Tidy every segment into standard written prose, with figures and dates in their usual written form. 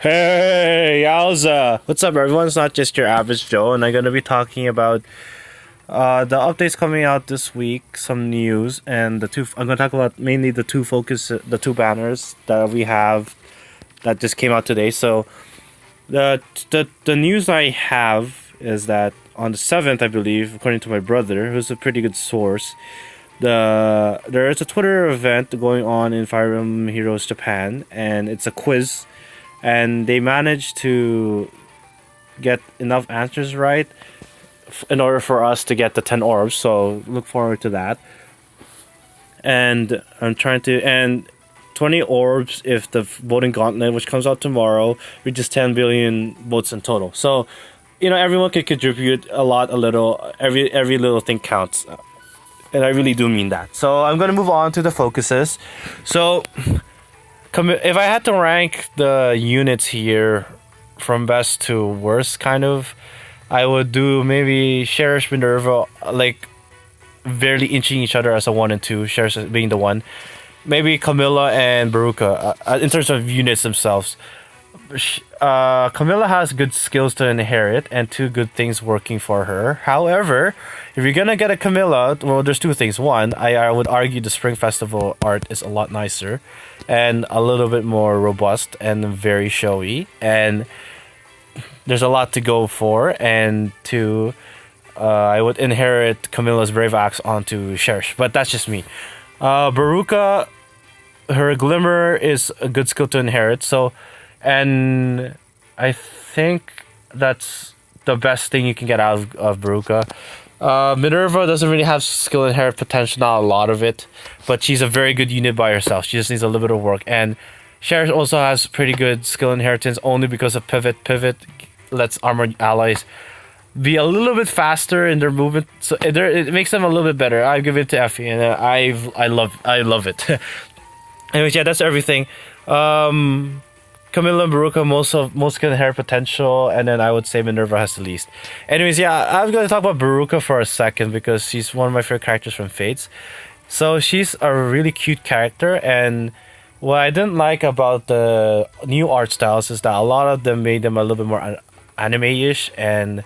Hey, Yowza! What's up, everyone? It's not just your average Joe, and I'm gonna be talking about the updates coming out this week, some news, and the two. I'm gonna talk about mainly the two banners that we have that just came out today. So the news I have is that on the 7th, I believe, according to my brother, who's a pretty good source, there is a Twitter event going on in Fire Emblem Heroes Japan, and it's a quiz, and they managed to get enough answers right in order for us to get the 10 orbs. So look forward to that. And I'm trying to and 20 orbs if the voting gauntlet, which comes out tomorrow, reaches 10 billion votes in total. So everyone can contribute a lot, a little. Every little thing counts, and I really do mean that. So I'm gonna move on to the focuses. So if I had to rank the units here from best to worst, kind of, I would do maybe Cherish, Minerva, like barely inching each other as a 1 and 2, Cherish being the 1. Maybe Camilla and Baruka, in terms of units themselves. Camilla has good skills to inherit and two good things working for her. However, if you're gonna get a Camilla, well, there's two things. One, I would argue the Spring Festival art is a lot nicer and a little bit more robust and very showy, and there's a lot to go for. And two, I would inherit Camilla's Brave Axe onto Cherish, but that's just me. Baruka, her Glimmer is a good skill to inherit, so. And I think that's the best thing you can get out of Baruka. Minerva doesn't really have skill inherit potential, not a lot of it, but she's a very good unit by herself. She just needs a little bit of work. And Cherish also has pretty good skill inheritance only because of Pivot. Pivot lets armored allies be a little bit faster in their movement, so it makes them a little bit better. I give it to Effie, and I love it. Anyways, yeah, that's everything. Camilla and Baruka most can inherit potential, and then I would say Minerva has the least. Anyways, yeah, I'm going to talk about Baruka for a second because she's one of my favorite characters from Fates. So she's a really cute character, and what I didn't like about the new art styles is that a lot of them made them a little bit more anime-ish and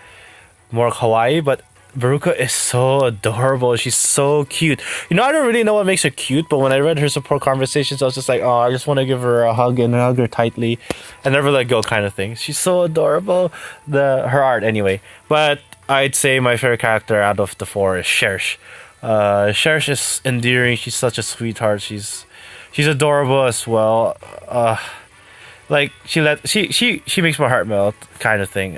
more kawaii, but Baruka is so adorable. She's so cute. I don't really know what makes her cute, but when I read her support conversations, I was just like, oh, I just want to give her a hug and hug her tightly and never let go kind of thing. She's so adorable. Her art, anyway. But I'd say my favorite character out of the four is Cherish. Cherish is endearing. She's such a sweetheart. She's adorable as well. Like she makes my heart melt, kind of thing.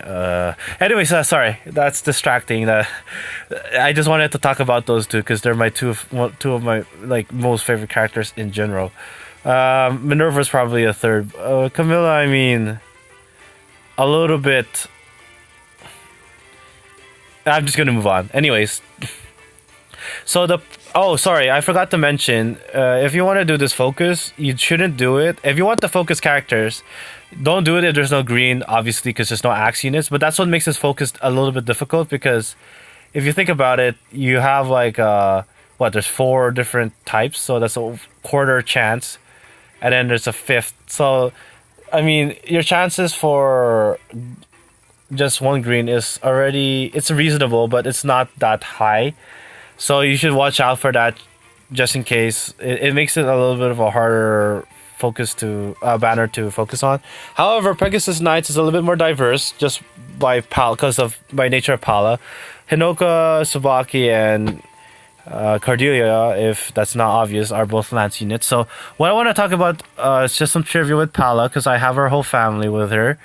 Anyways, sorry, that's distracting. I just wanted to talk about those two because they're my two of my most favorite characters in general. Minerva's probably a third. Camilla, I mean, a little bit. I'm just gonna move on. Anyways, so sorry, I forgot to mention, if you want to do this focus, you shouldn't do it. If you want the focus characters, don't do it if there's no green, obviously, because there's no axe units. But that's what makes this focus a little bit difficult, because if you think about it, you have there's 4 different types, so that's a quarter chance, and then there's a fifth. So, I mean, your chances for just one green it's reasonable, but it's not that high. So you should watch out for that, just in case. It makes it a little bit of a harder banner to focus on. However, Pegasus Knights is a little bit more diverse, just by nature of Pala. Hinoka, Tsubaki, and Cordelia, if that's not obvious, are both Lance units. So what I want to talk about is just some trivia with Pala, because I have her whole family with her.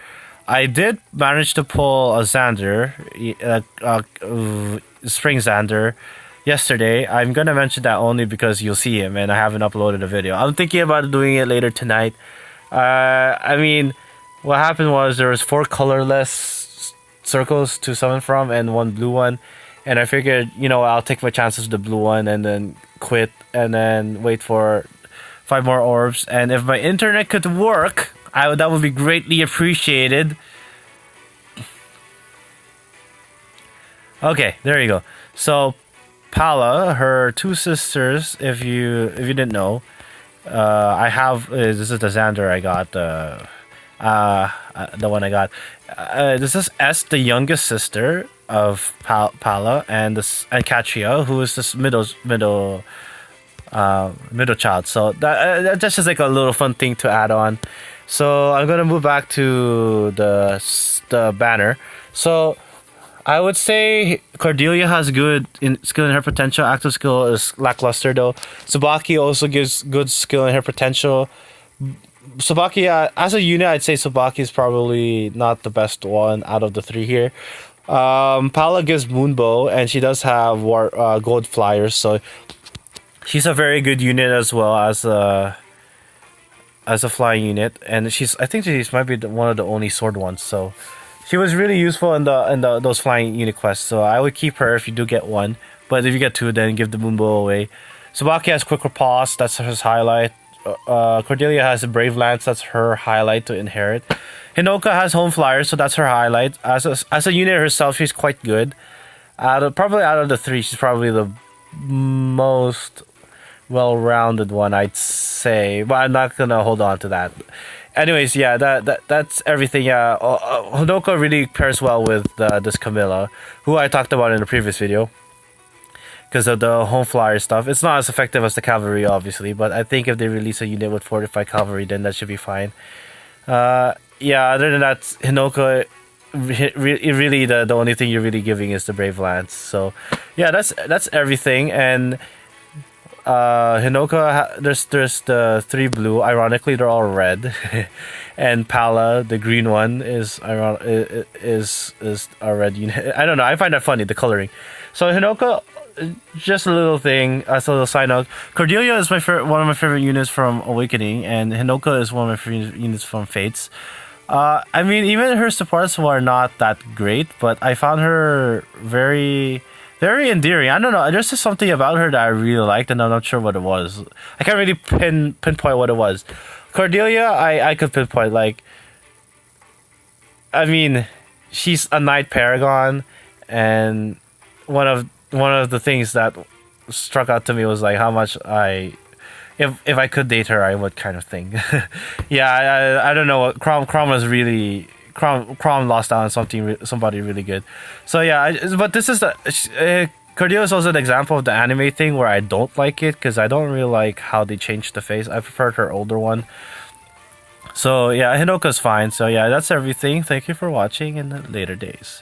I did manage to pull a Xander, Spring Xander, yesterday. I'm gonna mention that only because you'll see him, and I haven't uploaded a video. I'm thinking about doing it later tonight. I mean, what happened was there was 4 colorless circles to summon from and 1 blue one, and I figured, I'll take my chances with the blue one and then quit and then wait for 5 more orbs. And if my internet could work, that would be greatly appreciated. Okay, there you go. So Pala, her 2 sisters, if you didn't know, I have this is the Xander I got The one I got. This is S, the youngest sister of Pala, and Katria, who is this middle child. So that's just like a little fun thing to add on. So I'm gonna move back to the banner. So I would say Cordelia has good skill in her potential. Active skill is lackluster though. Tsubaki also gives good skill in her potential. Tsubaki, as a unit, I'd say Tsubaki is probably not the best one out of the three here. Pala gives Moonbow, and she does have gold flyers, so she's a very good unit as well as a flying unit. And I think she's might be one of the only sword ones. So she was really useful in the those flying unit quests. So I would keep her if you do get one, but if you get two, then give the Moonbow away. Tsubaki has quick riposte, that's his highlight. Cordelia has a Brave Lance, that's her highlight to inherit. Hinoka has Home Flyer, so that's her highlight. As a unit herself, she's quite good. Probably out of the three, she's probably the most well-rounded one, I'd say. But I'm not gonna hold on to that. Anyways, yeah, that's everything. Yeah, Hinoka really pairs well with this Camilla, who I talked about in the previous video. Because of the home flyer stuff. It's not as effective as the cavalry, obviously, but I think if they release a unit with fortified cavalry, then that should be fine. Yeah, other than that, Hinoka, really the only thing you're really giving is the Brave Lance. So, yeah, that's everything. And Hinoka, there's the three blue. Ironically, they're all red, and Pala, the green one, is a red unit. I don't know. I find that funny, the coloring. So Hinoka, just a little thing, as a little side note. Cordelia is one of my favorite units from Awakening, and Hinoka is one of my favorite units from Fates. I mean, even her supports were not that great, but I found her very, very endearing. I don't know. There's just something about her that I really liked, and I'm not sure what it was. I can't really pinpoint what it was. Cordelia, I could pinpoint. Like, I mean, she's a Knight Paragon, and one of the things that struck out to me was like how much if I could date her, I would, kind of thing. Yeah, I don't know what Crom was really Crom lost out on somebody really good. So yeah, but this is Cordelia is also an example of the anime thing where I don't like it because I don't really like how they changed the face. I preferred her older one. So yeah, Hinoka's fine. So yeah, that's everything. Thank you for watching in the later days.